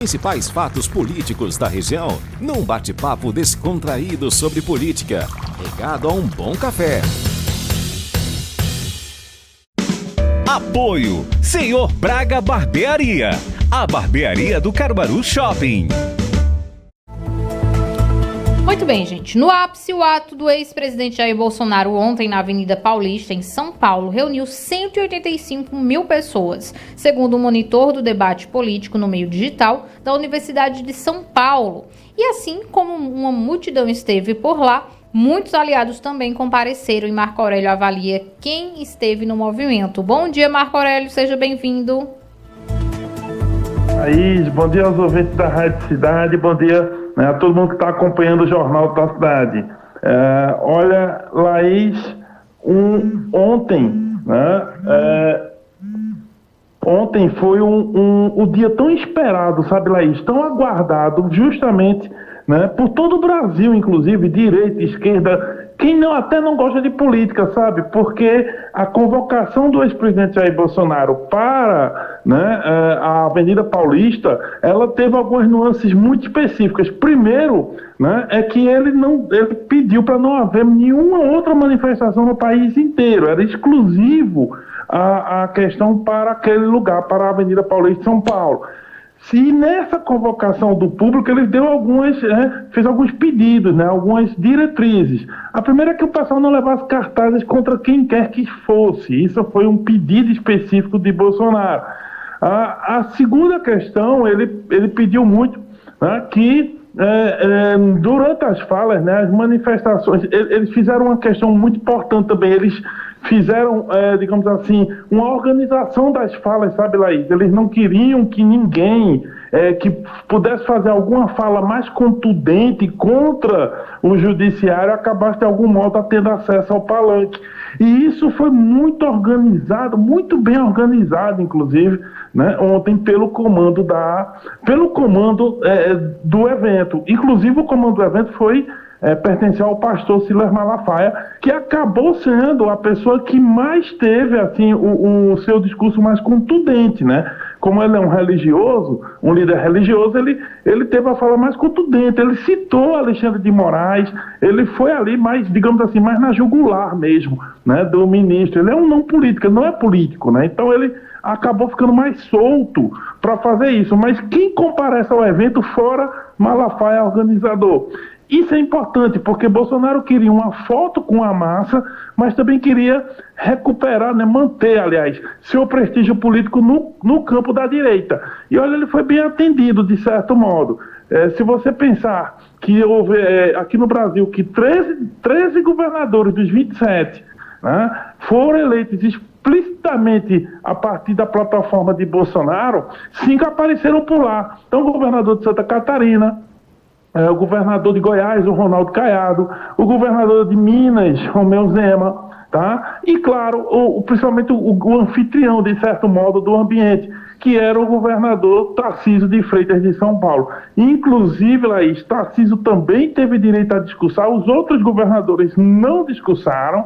Principais fatos políticos da região, num bate-papo descontraído sobre política, regado a um bom café. Apoio Senhor Braga Barbearia, a barbearia do Caruaru Shopping. Muito bem, gente. No ápice, o ato do ex-presidente Jair Bolsonaro ontem na Avenida Paulista, em São Paulo, reuniu 185 mil pessoas, segundo o monitor do debate político no meio digital da Universidade de São Paulo. E assim como uma multidão esteve por lá, muitos aliados também compareceram e Marco Aurélio avalia quem esteve no movimento. Bom dia, Marco Aurélio, seja bem-vindo. Laís, bom dia aos ouvintes da Rádio Cidade, bom dia a todo mundo que está acompanhando o Jornal da Cidade. Olha, Laís, ontem foi um dia tão esperado, sabe, Laís, tão aguardado, justamente, por todo o Brasil, inclusive, direita, esquerda, quem até não gosta de política, sabe? Porque a convocação do ex-presidente Jair Bolsonaro para a Avenida Paulista, ela teve algumas nuances muito específicas. Primeiro, é que ele pediu para não haver nenhuma outra manifestação no país inteiro. Era exclusivo a questão para aquele lugar, para a Avenida Paulista de São Paulo. Se nessa convocação do público ele deu fez alguns pedidos, algumas diretrizes. A primeira é que o pessoal não levasse cartazes contra quem quer que fosse. Isso foi um pedido específico de Bolsonaro. A segunda questão, ele pediu muito que durante as falas, as manifestações, eles fizeram uma questão muito importante também. Eles fizeram, digamos assim, uma organização das falas, sabe, Laís? Eles não queriam que ninguém que pudesse fazer alguma fala mais contundente contra o judiciário acabasse de algum modo tendo acesso ao palanque. E isso foi muito organizado, muito bem organizado, inclusive, ontem pelo comando do evento. Inclusive o comando do evento pertenceu ao pastor Silas Malafaia, que acabou sendo a pessoa que mais teve assim, o seu discurso mais contundente, Como ele é um líder religioso, ele teve a fala mais contundente, ele citou Alexandre de Moraes, ele foi ali mais, digamos assim, mais na jugular mesmo, do ministro. Ele é um não político, ele não é político, Então ele acabou ficando mais solto para fazer isso. Mas quem comparece ao evento fora Malafaia, organizador? Isso é importante, porque Bolsonaro queria uma foto com a massa, mas também queria recuperar, manter, aliás, seu prestígio político no campo da direita. E olha, ele foi bem atendido, de certo modo. Se você pensar que houve aqui no Brasil que 13 governadores dos 27 foram eleitos explicitamente a partir da plataforma de Bolsonaro, 5 apareceram por lá. Então, o governador de Santa Catarina, o governador de Goiás, o Ronaldo Caiado, o governador de Minas, Romeu Zema, E, claro, principalmente o anfitrião, de certo modo, do ambiente, que era o governador Tarcísio de Freitas de São Paulo. Inclusive, Laís, Tarcísio também teve direito a discursar, os outros governadores não discursaram,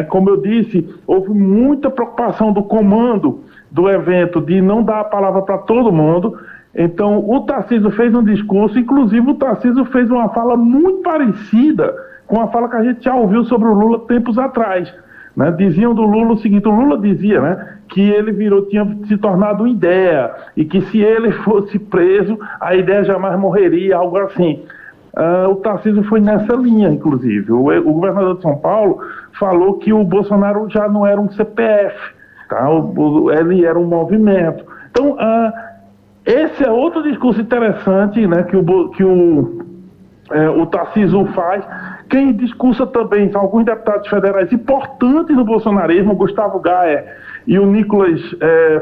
Como eu disse, houve muita preocupação do comando do evento de não dar a palavra para todo mundo. Então, o Tarcísio fez um discurso, inclusive o Tarcísio fez uma fala muito parecida com a fala que a gente já ouviu sobre o Lula tempos atrás. Diziam do Lula o seguinte, o Lula dizia que ele tinha se tornado uma ideia, e que se ele fosse preso, a ideia jamais morreria, algo assim. O Tarcísio foi nessa linha, inclusive. O governador de São Paulo falou que o Bolsonaro já não era um CPF, ele era um movimento. Então, esse é outro discurso interessante, que o Tarcísio faz. Quem discursa também são alguns deputados federais importantes no bolsonarismo, Gustavo Gayer e o Nicolas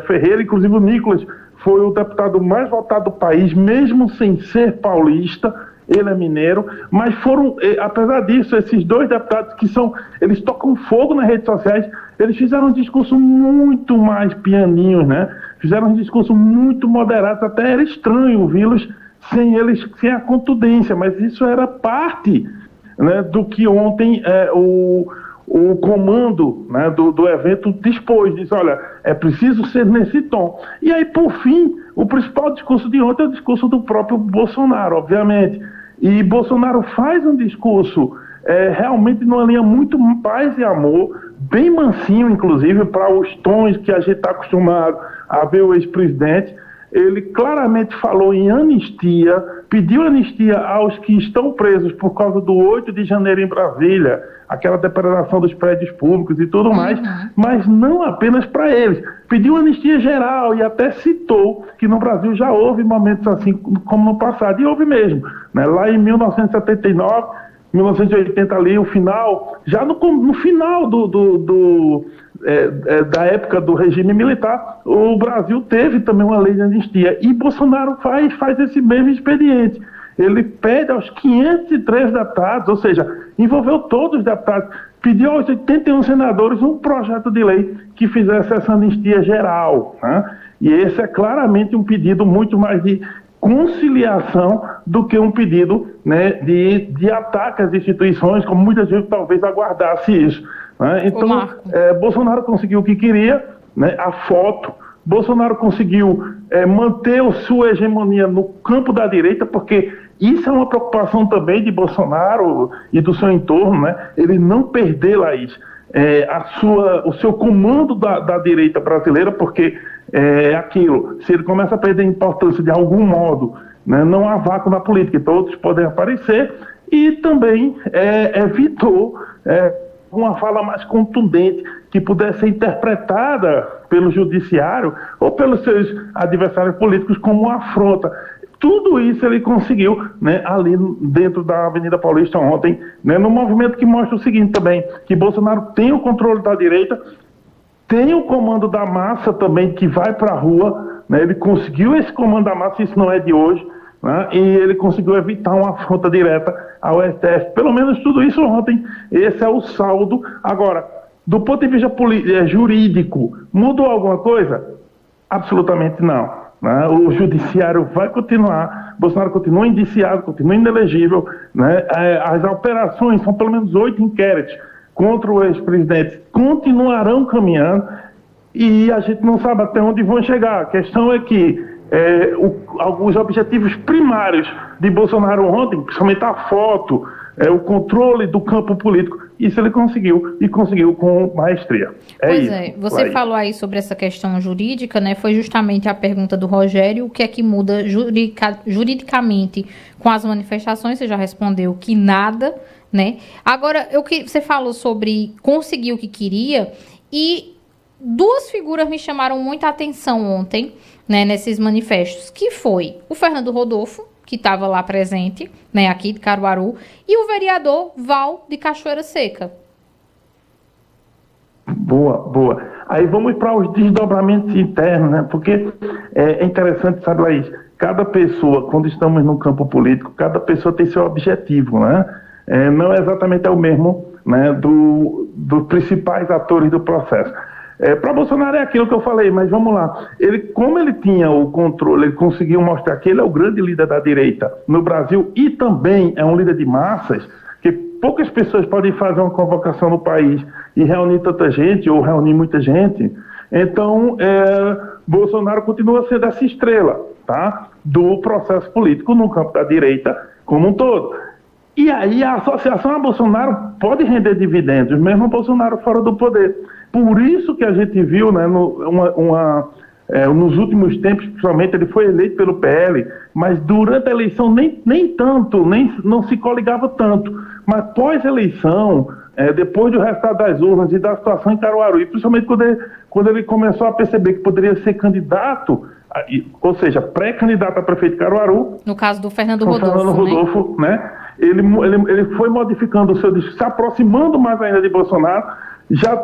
Ferreira. Inclusive o Nicolas foi o deputado mais votado do país, mesmo sem ser paulista. Ele é mineiro, mas apesar disso, esses dois deputados eles tocam fogo nas redes sociais, eles fizeram um discurso muito mais pianinhos, Fizeram um discurso muito moderado, até era estranho ouvi-los sem a contundência, mas isso era parte do que ontem o comando, né, do evento dispôs, disse, olha, é preciso ser nesse tom. E aí, por fim, o principal discurso de ontem é o discurso do próprio Bolsonaro, obviamente. E Bolsonaro faz um discurso realmente numa linha muito paz e amor, bem mansinho, inclusive, para os tons que a gente está acostumado a ver o ex-presidente. Ele claramente falou em anistia, pediu anistia aos que estão presos por causa do 8 de janeiro em Brasília, aquela depredação dos prédios públicos e tudo mais, mas não apenas para eles. Pediu anistia geral e até citou que no Brasil já houve momentos assim como no passado, e houve mesmo, né? Lá em 1979, 1980 ali, o final, já no final da época do regime militar, o Brasil teve também uma lei de anistia, e Bolsonaro faz esse mesmo expediente. Ele pede aos 503 deputados, ou seja, envolveu todos os deputados, pediu aos 81 senadores um projeto de lei que fizesse essa anistia geral, né? E esse é claramente um pedido muito mais de conciliação do que um pedido, né, de ataque às instituições, como muita gente talvez aguardasse isso, né? Então, Bolsonaro conseguiu o que queria, né, a foto. Bolsonaro conseguiu manter a sua hegemonia no campo da direita, porque isso é uma preocupação também de Bolsonaro e do seu entorno, né? Ele não perder, Laís, o seu comando da direita brasileira, porque aquilo, se ele começa a perder importância de algum modo, né, não há vácuo na política, então outros podem aparecer, e também evitou uma fala mais contundente que pudesse ser interpretada pelo judiciário ou pelos seus adversários políticos como uma afronta. Tudo isso ele conseguiu, né, ali dentro da Avenida Paulista ontem, né, num movimento que mostra o seguinte também, que Bolsonaro tem o controle da direita, tem o comando da massa também que vai para a rua, né, ele conseguiu esse comando da massa, isso não é de hoje, né, e ele conseguiu evitar uma afronta direta ao STF. Pelo menos tudo isso ontem, esse é o saldo. Agora, do ponto de vista jurídico, mudou alguma coisa? Absolutamente não. Né? O judiciário vai continuar, Bolsonaro continua indiciado, continua inelegível, né? As operações, são pelo menos 8 inquéritos contra o ex-presidente, continuarão caminhando e a gente não sabe até onde vão chegar. A questão é que alguns objetivos primários de Bolsonaro ontem, principalmente a foto, o controle do campo político, isso ele conseguiu, e conseguiu com maestria. Você falou aí sobre essa questão jurídica, né? Foi justamente a pergunta do Rogério, o que é que muda juridicamente com as manifestações? Você já respondeu que nada, né? Agora, você falou sobre conseguir o que queria, e duas figuras me chamaram muita atenção ontem, né, nesses manifestos, que foi o Fernando Rodolfo, que estava lá presente, né, aqui de Caruaru, e o vereador Val de Cachoeira Seca. Boa. Aí vamos para os desdobramentos internos, né? Porque é interessante, sabe, Laís, cada pessoa, quando estamos no campo político, cada pessoa tem seu objetivo, né? Não é exatamente o mesmo, né, dos principais atores do processo. Para Bolsonaro é aquilo que eu falei, mas vamos lá. Como ele tinha o controle, ele conseguiu mostrar que ele é o grande líder da direita no Brasil e também é um líder de massas, que poucas pessoas podem fazer uma convocação no país e reunir tanta gente, ou reunir muita gente. Então, Bolsonaro continua sendo essa estrela, tá, do processo político no campo da direita como um todo. E aí a associação a Bolsonaro pode render dividendos, mesmo Bolsonaro fora do poder. Por isso que a gente viu, né, nos últimos tempos, principalmente, ele foi eleito pelo PL, mas durante a eleição não se coligava tanto. Mas pós-eleição, depois do resultado das urnas e da situação em Caruaru, e principalmente quando ele começou a perceber que poderia ser candidato, ou seja, pré-candidato a prefeito de Caruaru. No caso do Fernando Rodolfo, né? Ele foi modificando o seu discurso, se aproximando mais ainda de Bolsonaro. Já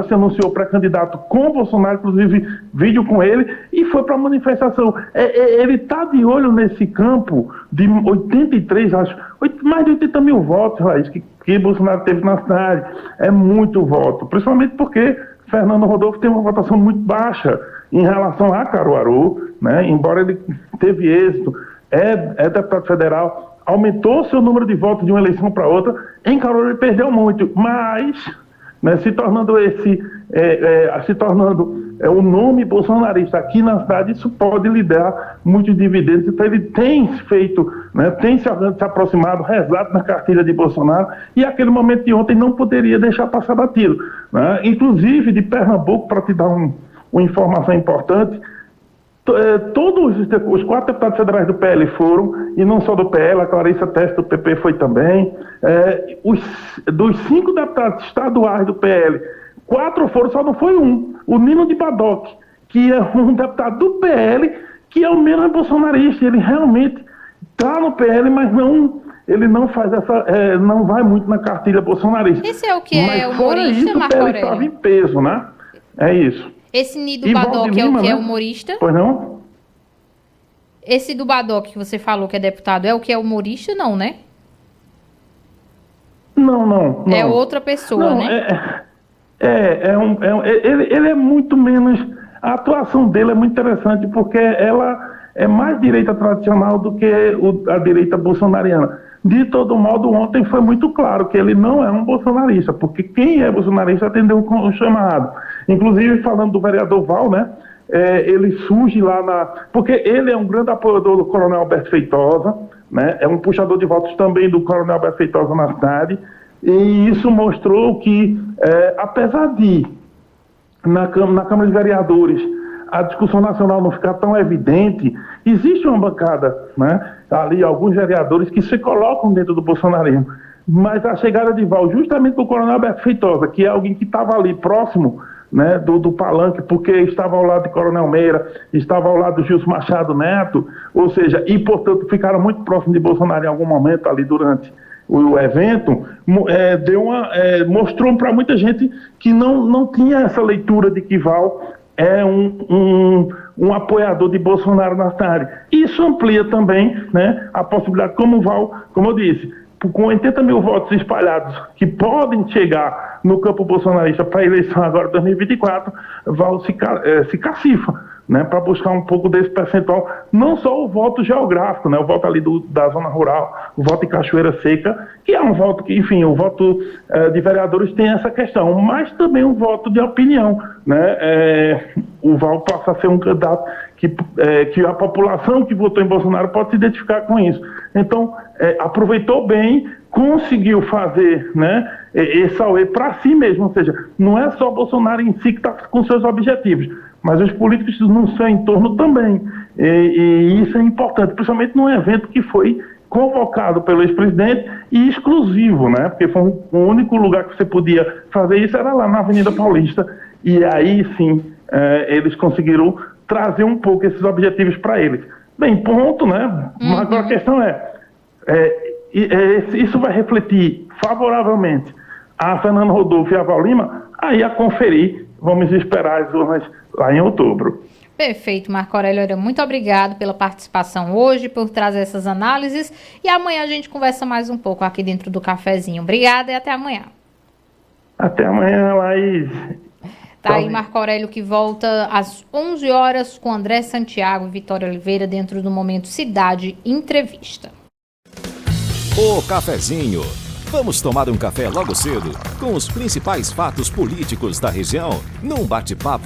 se anunciou pré-candidato com Bolsonaro, inclusive vídeo com ele, e foi para a manifestação. Ele está de olho nesse campo de 83, acho, mais de 80 mil votos, Laís, que Bolsonaro teve na cidade. É muito voto, principalmente porque Fernando Rodolfo tem uma votação muito baixa em relação a Caruaru, né? Embora ele teve êxito. é deputado federal, aumentou seu número de votos de uma eleição para outra. Em Caruaru ele perdeu muito, mas, né, se tornando o nome bolsonarista aqui na cidade, isso pode lhe dar muitos dividendos. Então ele tem feito, né, tem se aproximado, rezado na cartilha de Bolsonaro, e aquele momento de ontem não poderia deixar passar batido, né? Inclusive de Pernambuco, para te dar uma informação importante, todos os 4 deputados federais do PL foram, e não só do PL, a Clarissa Teste do PP foi também. Dos 5 deputados estaduais do PL, 4 foram, só não foi um, o Nino de Badoc, que é um deputado do PL, que é o menos bolsonarista. Ele realmente está no PL, mas ele não faz não vai muito na cartilha bolsonarista. Esse é o que mas é humorista, Marco Aurélio? Ele estava em peso, né? É isso. Esse Nido Badoc é o que é humorista? Pois não? Esse do Badoc que você falou que é deputado é o que é humorista, não, né? Não. É outra pessoa, não, né? Ele é muito menos... A atuação dele é muito interessante porque ela é mais direita tradicional do que a direita bolsonariana. De todo modo, ontem foi muito claro que ele não é um bolsonarista, porque quem é bolsonarista atendeu o chamado. Inclusive, falando do vereador Val, né? Ele surge lá porque ele é um grande apoiador do Coronel Alberto Feitosa, né? É um puxador de votos também do Coronel Alberto Feitosa na cidade, e isso mostrou que, apesar de, na Câmara de Vereadores, a discussão nacional não ficar tão evidente, existe uma bancada, né? Ali, alguns vereadores que se colocam dentro do bolsonarismo. Mas a chegada de Val, justamente do Coronel Alberto Feitosa, que é alguém que estava ali próximo, né, do palanque, porque estava ao lado de Coronel Meira, estava ao lado do Gilson Machado Neto, ou seja, e portanto ficaram muito próximos de Bolsonaro em algum momento ali durante o evento, mostrou para muita gente que não tinha essa leitura de que Val é um apoiador de Bolsonaro na cidade. Isso amplia também, né, a possibilidade, como eu disse, com 80 mil votos espalhados que podem chegar no campo bolsonarista para a eleição agora de 2024, Val se cacifa, né, para buscar um pouco desse percentual, não só o voto geográfico, né, o voto ali da zona rural, o voto em Cachoeira Seca, que é um voto que, enfim, o voto de vereadores tem essa questão, mas também um voto de opinião, né, o Val passa a ser um candidato que a população que votou em Bolsonaro pode se identificar com isso. Então, aproveitou bem, conseguiu fazer, né, esse auê para si mesmo, ou seja, não é só Bolsonaro em si que está com seus objetivos, mas os políticos no seu entorno também. E isso é importante, principalmente num evento que foi convocado pelo ex-presidente e exclusivo, né, porque foi o único lugar que você podia fazer isso era lá na Avenida Paulista, e aí sim eles conseguiram trazer um pouco esses objetivos para eles. Bem, ponto, né? Mas agora a questão isso vai refletir favoravelmente a Fernando Rodolfo e a Val Lima, aí a conferir, vamos esperar as urnas lá em outubro. Perfeito, Marco Aurélio, muito obrigado pela participação hoje, por trazer essas análises, e amanhã a gente conversa mais um pouco aqui dentro do cafezinho. Obrigada e até amanhã. Até amanhã, Laís. Tá aí Marco Aurélio, que volta às 11 horas com André Santiago e Vitória Oliveira dentro do Momento Cidade Entrevista. O Cafezinho. Vamos tomar um café logo cedo com os principais fatos políticos da região num bate-papo